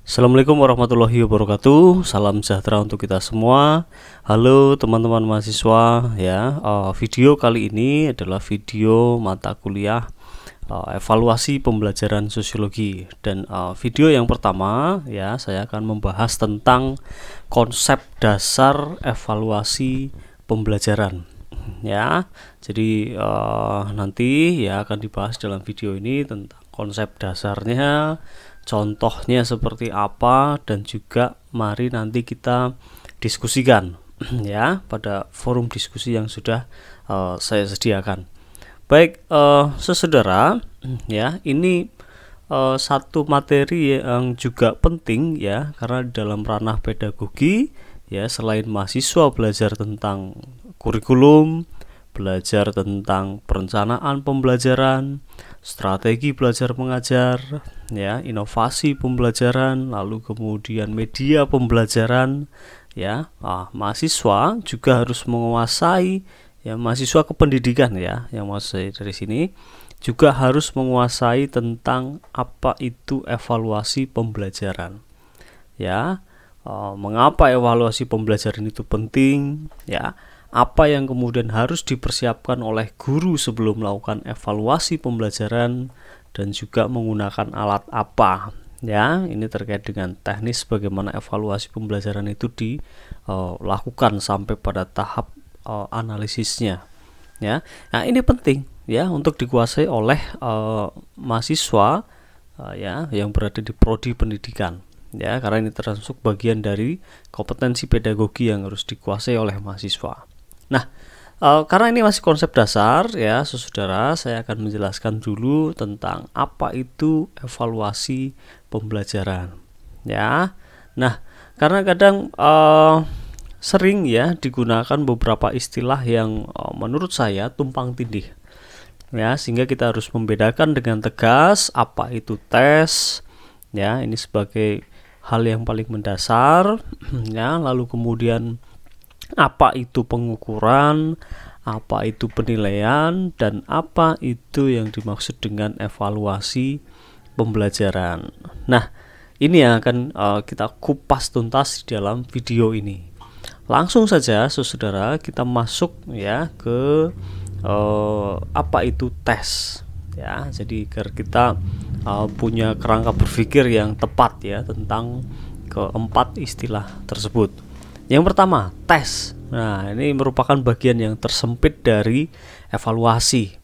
Assalamualaikum warahmatullahi wabarakatuh. Salam sejahtera untuk kita semua. Halo teman-teman mahasiswa ya. Video kali ini adalah video mata kuliah evaluasi pembelajaran sosiologi. Dan video yang pertama ya, saya akan membahas tentang konsep dasar evaluasi pembelajaran ya. Jadi nanti ya akan dibahas dalam video ini tentang konsep dasarnya, contohnya seperti apa, dan juga mari nanti kita diskusikan ya pada forum diskusi yang sudah saya sediakan. Baik, saudara ya, ini satu materi yang juga penting ya, karena dalam ranah pedagogi ya, selain mahasiswa belajar tentang kurikulum, belajar tentang perencanaan pembelajaran, strategi belajar mengajar, ya, inovasi pembelajaran, lalu kemudian media pembelajaran, ya. Mahasiswa juga harus menguasai, ya, mahasiswa kependidikan ya, yang maksud saya dari sini juga harus menguasai tentang apa itu evaluasi pembelajaran, ya. Mengapa evaluasi pembelajaran itu penting, ya? Apa yang kemudian harus dipersiapkan oleh guru sebelum melakukan evaluasi pembelajaran, dan juga menggunakan alat apa ya. Ini terkait dengan teknis bagaimana evaluasi pembelajaran itu dilakukan sampai pada tahap analisisnya ya. Nah, ini penting ya untuk dikuasai oleh mahasiswa ya yang berada di prodi pendidikan ya, karena ini termasuk bagian dari kompetensi pedagogi yang harus dikuasai oleh mahasiswa. Nah, karena ini masih konsep dasar ya, saudara, saya akan menjelaskan dulu tentang apa itu evaluasi pembelajaran ya. Nah, karena kadang sering ya digunakan beberapa istilah yang menurut saya tumpang tindih ya, sehingga kita harus membedakan dengan tegas apa itu tes ya, ini sebagai hal yang paling mendasar ya, lalu kemudian apa itu pengukuran, apa itu penilaian, dan apa itu yang dimaksud dengan evaluasi pembelajaran. Nah, ini yang akan kita kupas tuntas di dalam video ini. Langsung saja saudara, kita masuk ya ke apa itu tes ya. Jadi agar kita punya kerangka berpikir yang tepat ya tentang keempat istilah tersebut. Yang pertama, tes. Nah, ini merupakan bagian yang tersempit dari evaluasi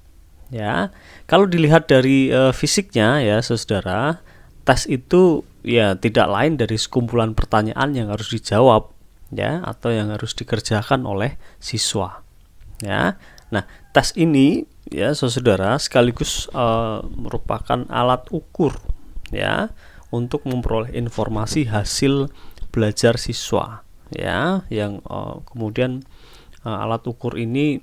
ya. Kalau dilihat dari fisiknya ya saudara, tes itu ya tidak lain dari sekumpulan pertanyaan yang harus dijawab ya, atau yang harus dikerjakan oleh siswa ya. Nah, tes ini ya saudara sekaligus merupakan alat ukur ya untuk memperoleh informasi hasil belajar siswa ya, yang kemudian alat ukur ini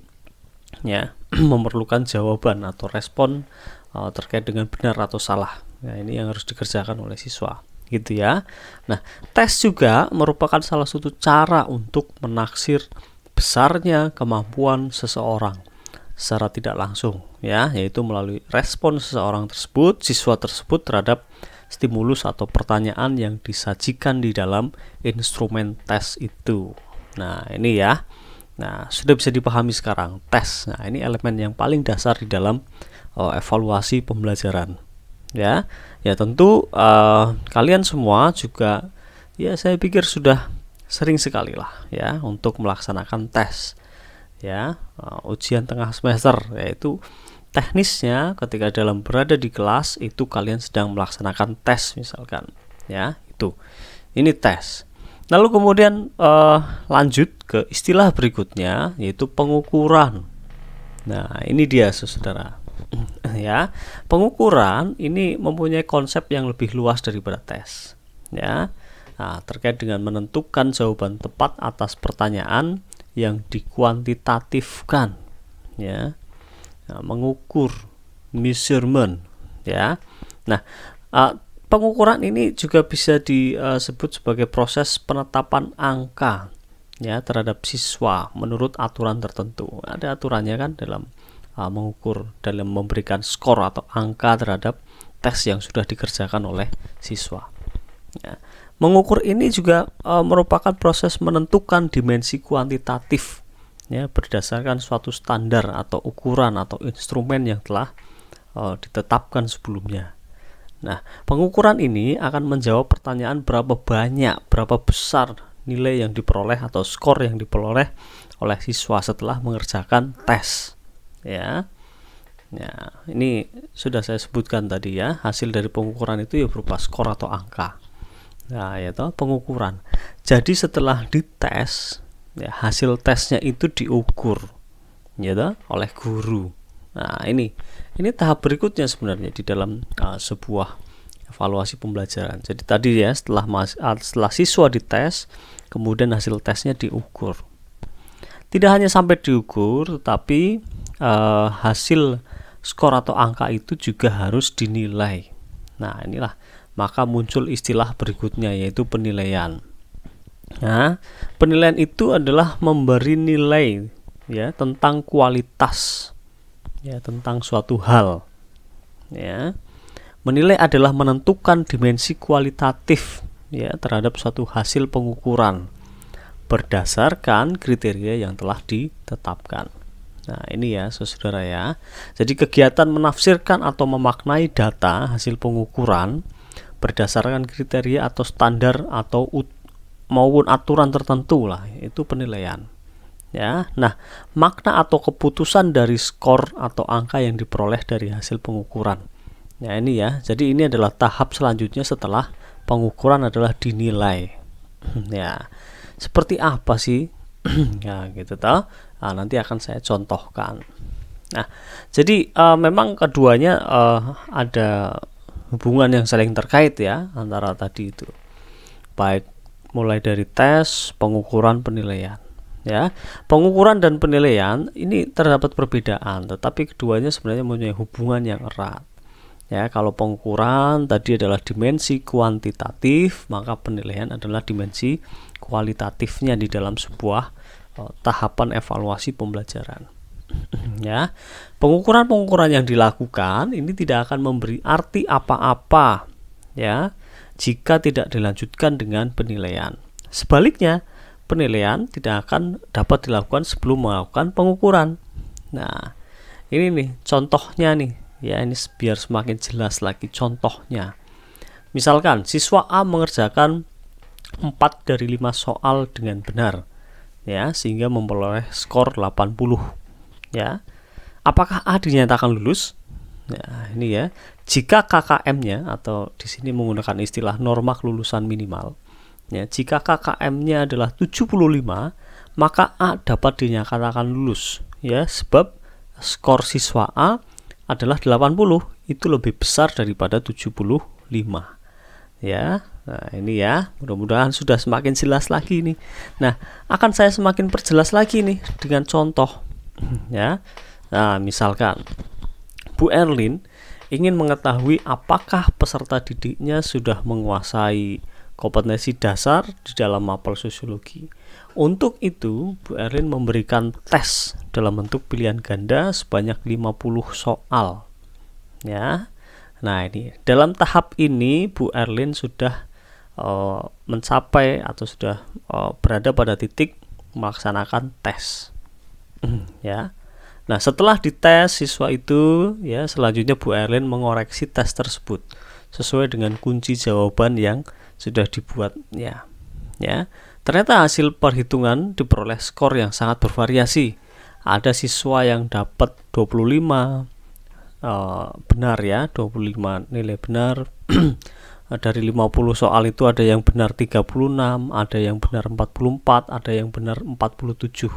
ya memerlukan jawaban atau respon terkait dengan benar atau salah. Nah, ini yang harus dikerjakan oleh siswa gitu ya. Nah, tes juga merupakan salah satu cara untuk menaksir besarnya kemampuan seseorang secara tidak langsung ya, yaitu melalui respon seseorang tersebut, siswa tersebut terhadap stimulus atau pertanyaan yang disajikan di dalam instrumen tes itu. Nah, ini ya. Nah, sudah bisa dipahami sekarang tes. Nah, ini elemen yang paling dasar di dalam evaluasi pembelajaran. Ya. Ya, tentu kalian semua juga ya, saya pikir sudah sering sekali lah ya untuk melaksanakan tes. Ya, ujian tengah semester, yaitu teknisnya ketika dalam berada di kelas itu kalian sedang melaksanakan tes misalkan ya, itu ini tes. Lalu kemudian lanjut ke istilah berikutnya, yaitu pengukuran. Nah, ini dia saudara ya. Pengukuran ini mempunyai konsep yang lebih luas daripada tes ya. Nah, terkait dengan menentukan jawaban tepat atas pertanyaan yang dikuantitatifkan ya. Nah, mengukur, measurement ya. Nah, pengukuran ini juga bisa disebut sebagai proses penetapan angka ya terhadap siswa menurut aturan tertentu. Ada aturannya kan dalam mengukur, dalam memberikan skor atau angka terhadap tes yang sudah dikerjakan oleh siswa. Ya. Mengukur ini juga merupakan proses menentukan dimensi kuantitatif, ya, berdasarkan suatu standar atau ukuran atau instrumen yang telah ditetapkan sebelumnya. Nah, pengukuran ini akan menjawab pertanyaan berapa banyak, berapa besar nilai yang diperoleh atau skor yang diperoleh oleh siswa setelah mengerjakan tes. Ya. Ya, ini sudah saya sebutkan tadi ya, hasil dari pengukuran itu ya berupa skor atau angka. Nah, yaitu pengukuran. Jadi setelah dites, ya, hasil tesnya itu diukur, ya, oleh guru. Nah, ini tahap berikutnya sebenarnya di dalam sebuah evaluasi pembelajaran. Jadi tadi ya, setelah siswa dites, kemudian hasil tesnya diukur. Tidak hanya sampai diukur, tetapi hasil skor atau angka itu juga harus dinilai. Nah, inilah maka muncul istilah berikutnya, yaitu penilaian. Nah, penilaian itu adalah memberi nilai, ya, tentang kualitas, ya, tentang suatu hal. Ya, menilai adalah menentukan dimensi kualitatif, ya, terhadap suatu hasil pengukuran berdasarkan kriteria yang telah ditetapkan. Nah, ini ya, saudara ya. Jadi kegiatan menafsirkan atau memaknai data hasil pengukuran berdasarkan kriteria atau standar atau maupun aturan tertentu lah, itu penilaian. Ya. Nah, makna atau keputusan dari skor atau angka yang diperoleh dari hasil pengukuran. Nah, ini ya. Jadi ini adalah tahap selanjutnya setelah pengukuran adalah dinilai. Ya. Seperti apa sih? Ya, gitu toh. Nah, nanti akan saya contohkan. Nah, jadi memang keduanya ada hubungan yang saling terkait ya antara tadi itu, baik mulai dari tes, pengukuran, penilaian. Ya, pengukuran dan penilaian ini terdapat perbedaan, tetapi keduanya sebenarnya mempunyai hubungan yang erat. Ya, kalau pengukuran tadi adalah dimensi kuantitatif, maka penilaian adalah dimensi kualitatifnya di dalam sebuah tahapan evaluasi pembelajaran. Ya, pengukuran yang dilakukan ini tidak akan memberi arti apa-apa, ya, jika tidak dilanjutkan dengan penilaian. Sebaliknya, penilaian tidak akan dapat dilakukan sebelum melakukan pengukuran. Nah, ini nih contohnya nih, ya, ini biar semakin jelas lagi contohnya. Misalkan siswa A mengerjakan 4 dari 5 soal dengan benar, ya, sehingga memperoleh skor 80. Ya, apakah A dinyatakan lulus? Nah, ini ya. Jika KKM-nya atau di sini menggunakan istilah norma kelulusan minimal, ya, jika KKM-nya adalah 75, maka A dapat dinyatakan lulus, ya, sebab skor siswa A adalah 80, itu lebih besar daripada 75. Ya. Nah, ini ya, mudah-mudahan sudah semakin jelas lagi nih. Nah, akan saya semakin perjelas lagi nih dengan contoh. Ya. Nah, misalkan Bu Erlin ingin mengetahui apakah peserta didiknya sudah menguasai kompetensi dasar di dalam mapel sosiologi. Untuk itu, Bu Erlin memberikan tes dalam bentuk pilihan ganda sebanyak 50 soal. Ya. Nah, ini dalam tahap ini Bu Erlin sudah mencapai atau sudah berada pada titik melaksanakan tes. Ya. Nah, setelah dites siswa itu, ya, selanjutnya Bu Erlin mengoreksi tes tersebut sesuai dengan kunci jawaban yang sudah dibuat, ya. Ya. Ternyata hasil perhitungan diperoleh skor yang sangat bervariasi. Ada siswa yang dapat 25 benar, ya, 25 nilai benar. Dari 50 soal itu ada yang benar 36, ada yang benar 44, ada yang benar 47.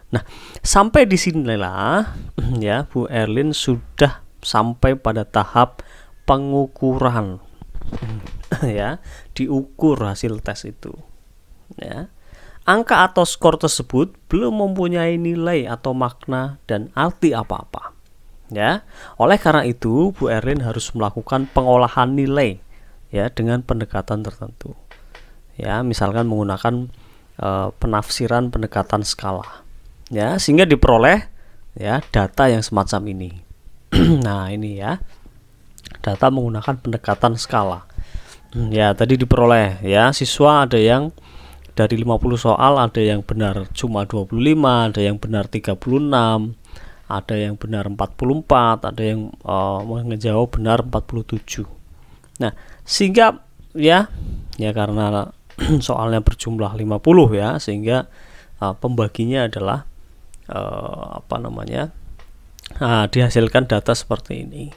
Nah, sampai di sinilah ya, Bu Erlin sudah sampai pada tahap pengukuran. Ya, diukur hasil tes itu. Ya. Angka atau skor tersebut belum mempunyai nilai atau makna dan arti apa-apa. Ya. Oleh karena itu, Bu Erlin harus melakukan pengolahan nilai, ya, dengan pendekatan tertentu. Ya, misalkan menggunakan penafsiran pendekatan skala. Ya, sehingga diperoleh, ya, data yang semacam ini. Nah, ini ya, data menggunakan pendekatan skala. Ya, tadi diperoleh ya, siswa ada yang dari 50 soal ada yang benar cuma 25, ada yang benar 36, ada yang benar 44, ada yang menjawab benar 47. Nah, sehingga ya karena soalnya berjumlah 50 ya, sehingga pembaginya adalah dihasilkan data seperti ini.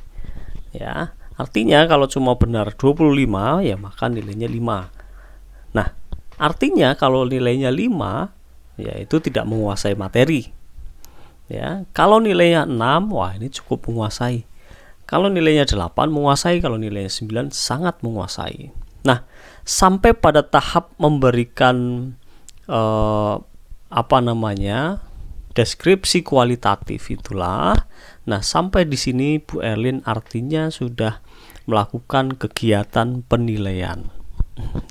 Ya, artinya kalau cuma benar 25 ya maka nilainya 5. Nah, artinya kalau nilainya 5 ya itu tidak menguasai materi. Ya, kalau nilainya 6, wah ini cukup menguasai. Kalau nilainya 8 menguasai, kalau nilainya 9 sangat menguasai. Nah, sampai pada tahap memberikan deskripsi kualitatif itulah. Nah, sampai di sini Bu Erlin artinya sudah melakukan kegiatan penilaian.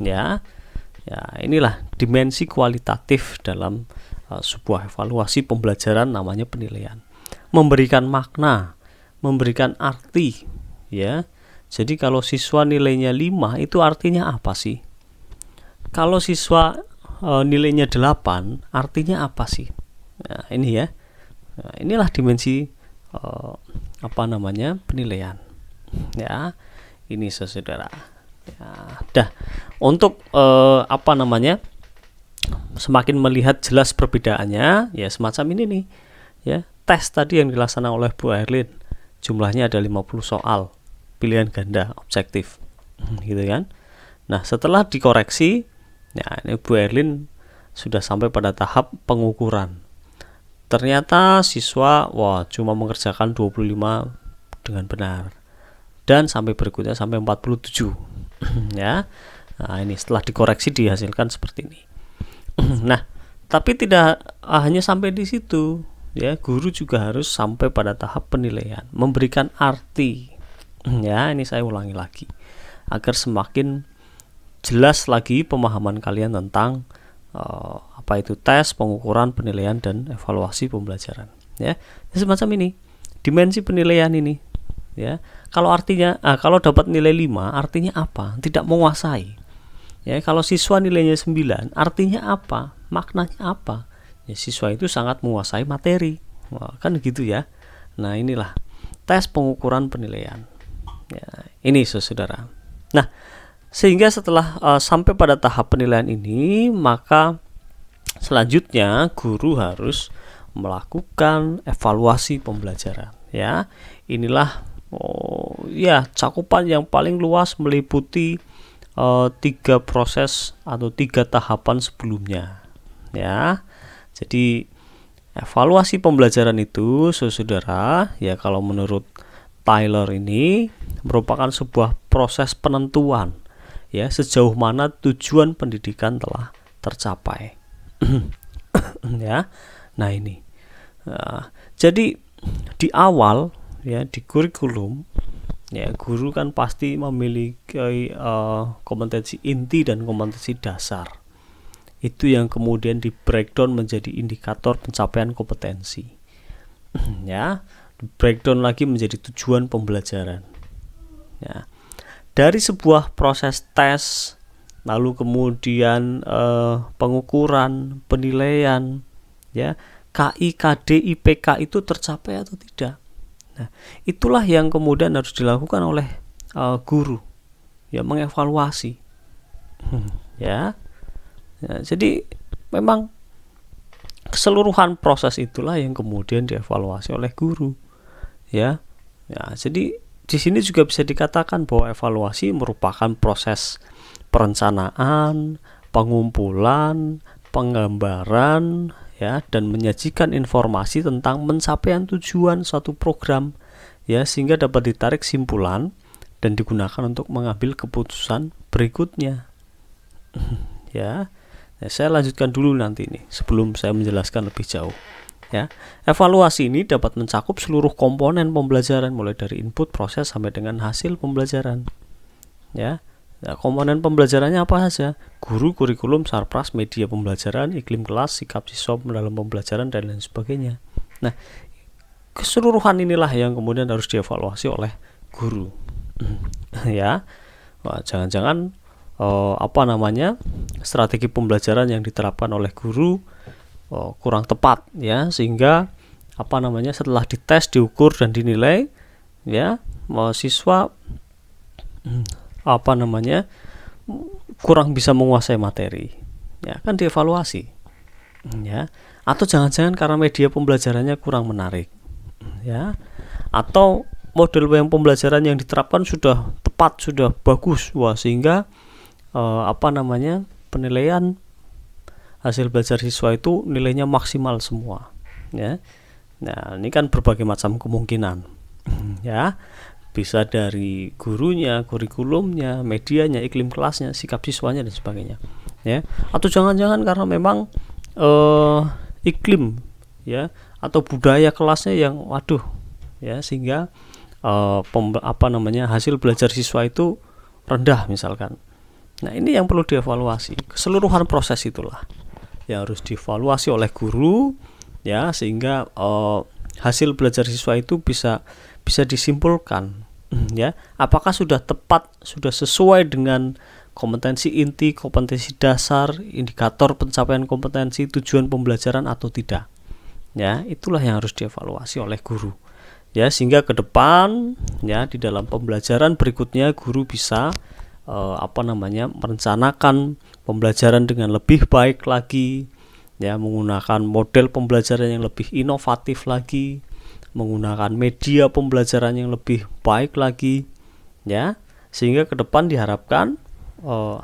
Ya, inilah dimensi kualitatif dalam sebuah evaluasi pembelajaran, namanya penilaian. Memberikan makna, memberikan arti, ya. Jadi kalau siswa nilainya 5 itu artinya apa sih? Kalau siswa nilainya 8 artinya apa sih? Nah, ini ya. Nah, inilah dimensi penilaian. Ya. Ini saudara. Ya, dah. Untuk semakin melihat jelas perbedaannya, ya semacam ini nih. Ya, tes tadi yang dilaksanakan oleh Bu Erlin. Jumlahnya ada 50 soal, pilihan ganda, objektif. Gitu kan? Nah, setelah dikoreksi, ya ini Bu Erlin sudah sampai pada tahap pengukuran. Ternyata siswa cuma mengerjakan 25 dengan benar. Dan sampai berikutnya sampai 47. Ya. Nah, ini setelah dikoreksi dihasilkan seperti ini. Nah, tapi tidak hanya sampai di situ, ya, guru juga harus sampai pada tahap penilaian, memberikan arti. Ya, ini saya ulangi lagi agar semakin jelas lagi pemahaman kalian tentang apa itu tes, pengukuran, penilaian, dan evaluasi pembelajaran. Ya, semacam ini dimensi penilaian ini. Ya, kalau dapat nilai 5 artinya apa? Tidak menguasai. Ya, kalau siswa nilainya 9 artinya apa? Maknanya apa? Ya, siswa itu sangat menguasai materi. Kan gitu ya. Nah, inilah tes, pengukuran, penilaian. Ya, ini saudara. Nah, sehingga setelah sampai pada tahap penilaian ini, maka selanjutnya guru harus melakukan evaluasi pembelajaran. Ya, inilah cakupan yang paling luas, meliputi 3 proses atau 3 tahapan sebelumnya. Ya, jadi evaluasi pembelajaran itu, saudara, ya kalau menurut Tyler ini merupakan sebuah proses penentuan, ya sejauh mana tujuan pendidikan telah tercapai. Ya, nah ini. Jadi di awal, ya di kurikulum, ya guru kan pasti memiliki kompetensi inti dan kompetensi dasar. Itu yang kemudian di breakdown menjadi indikator pencapaian kompetensi. Ya, di breakdown lagi menjadi tujuan pembelajaran. Ya, dari sebuah proses tes, lalu kemudian pengukuran, penilaian, ya KI, KD, IPK itu tercapai atau tidak. Nah, itulah yang kemudian harus dilakukan oleh guru, ya mengevaluasi. Ya, jadi memang keseluruhan proses itulah yang kemudian dievaluasi oleh guru. Ya, jadi di sini juga bisa dikatakan bahwa evaluasi merupakan proses perencanaan, pengumpulan, penggambaran, ya, dan menyajikan informasi tentang pencapaian tujuan suatu program, ya, sehingga dapat ditarik simpulan dan digunakan untuk mengambil keputusan berikutnya. Ya, saya lanjutkan dulu nanti ini sebelum saya menjelaskan lebih jauh. Ya, evaluasi ini dapat mencakup seluruh komponen pembelajaran mulai dari input, proses sampai dengan hasil pembelajaran. Ya. Nah, komponen pembelajarannya apa saja? Guru, kurikulum, sarpras, media pembelajaran, iklim kelas, sikap siswa dalam pembelajaran, dan lain sebagainya. Nah, keseluruhan inilah yang kemudian harus dievaluasi oleh guru. Ya, Wah, jangan-jangan apa namanya, strategi pembelajaran yang diterapkan oleh guru kurang tepat ya, sehingga apa namanya, setelah dites, diukur dan dinilai ya, siswa apa namanya, kurang bisa menguasai materi ya, kan dievaluasi ya. Atau jangan-jangan karena media pembelajarannya kurang menarik ya, atau model yang pembelajaran yang diterapkan sudah tepat, sudah bagus, wah, sehingga apa namanya, penilaian hasil belajar siswa itu nilainya maksimal semua ya. Nah, ini kan berbagai macam kemungkinan ya, bisa dari gurunya, kurikulumnya, medianya, iklim kelasnya, sikap siswanya dan sebagainya ya. Atau jangan-jangan karena memang iklim ya, atau budaya kelasnya yang waduh ya, sehingga apa namanya, hasil belajar siswa itu rendah misalkan. Nah, ini yang perlu dievaluasi. Keseluruhan proses itulah yang harus dievaluasi oleh guru ya, sehingga hasil belajar siswa itu bisa disimpulkan ya, apakah sudah tepat, sudah sesuai dengan kompetensi inti, kompetensi dasar, indikator pencapaian kompetensi, tujuan pembelajaran atau tidak ya. Itulah yang harus dievaluasi oleh guru ya, sehingga ke depan ya, di dalam pembelajaran berikutnya guru bisa apa namanya, merencanakan pembelajaran dengan lebih baik lagi ya, menggunakan model pembelajaran yang lebih inovatif lagi, menggunakan media pembelajaran yang lebih baik lagi ya, sehingga ke depan diharapkan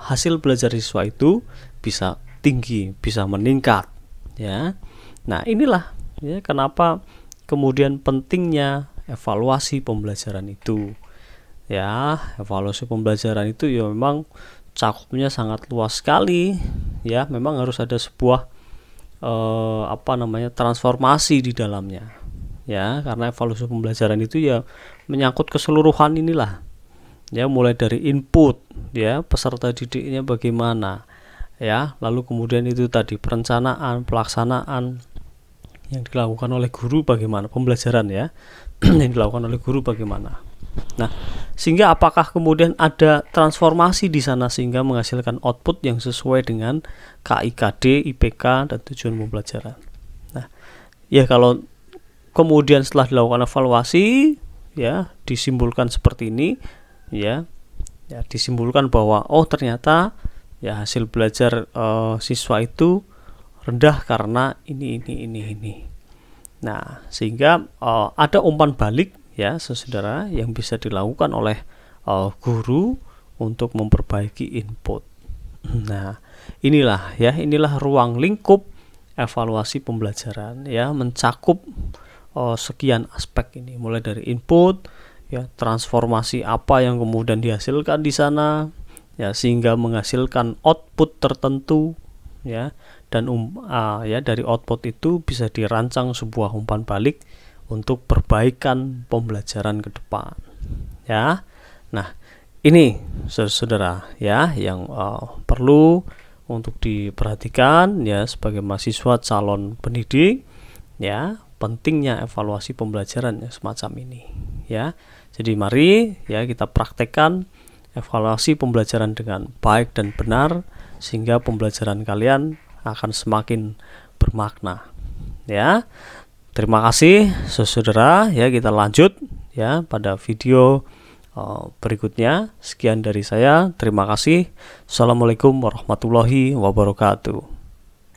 hasil belajar siswa itu bisa tinggi, bisa meningkat ya. Nah, inilah ya kenapa kemudian pentingnya evaluasi pembelajaran itu ya. Evaluasi pembelajaran itu ya memang cakupnya sangat luas sekali ya, memang harus ada sebuah apa namanya, transformasi di dalamnya ya, karena evaluasi pembelajaran itu ya menyangkut keseluruhan inilah ya, mulai dari input ya, peserta didiknya bagaimana ya, lalu kemudian itu tadi perencanaan, pelaksanaan yang dilakukan oleh guru bagaimana, pembelajaran ya yang dilakukan oleh guru bagaimana. Nah, sehingga apakah kemudian ada transformasi di sana sehingga menghasilkan output yang sesuai dengan KIKD, IPK dan tujuan pembelajaran. Nah, ya kalau kemudian setelah dilakukan evaluasi ya, disimpulkan seperti ini ya, disimpulkan bahwa oh ternyata ya hasil belajar siswa itu rendah karena ini. Nah, sehingga ada umpan balik ya, saudara, yang bisa dilakukan oleh guru untuk memperbaiki input. Nah, inilah ruang lingkup evaluasi pembelajaran ya, mencakup sekian aspek ini, mulai dari input ya, transformasi apa yang kemudian dihasilkan di sana ya, sehingga menghasilkan output tertentu ya, dan ya dari output itu bisa dirancang sebuah umpan balik untuk perbaikan pembelajaran ke depan ya. Nah, ini saudara ya yang perlu untuk diperhatikan ya sebagai mahasiswa calon pendidik ya, pentingnya evaluasi pembelajaran ya, semacam ini ya. Jadi mari ya kita praktekkan evaluasi pembelajaran dengan baik dan benar, sehingga pembelajaran kalian akan semakin bermakna ya. Terima kasih saudara ya, kita lanjut ya pada video berikutnya. Sekian dari saya, terima kasih. Assalamualaikum warahmatullahi wabarakatuh.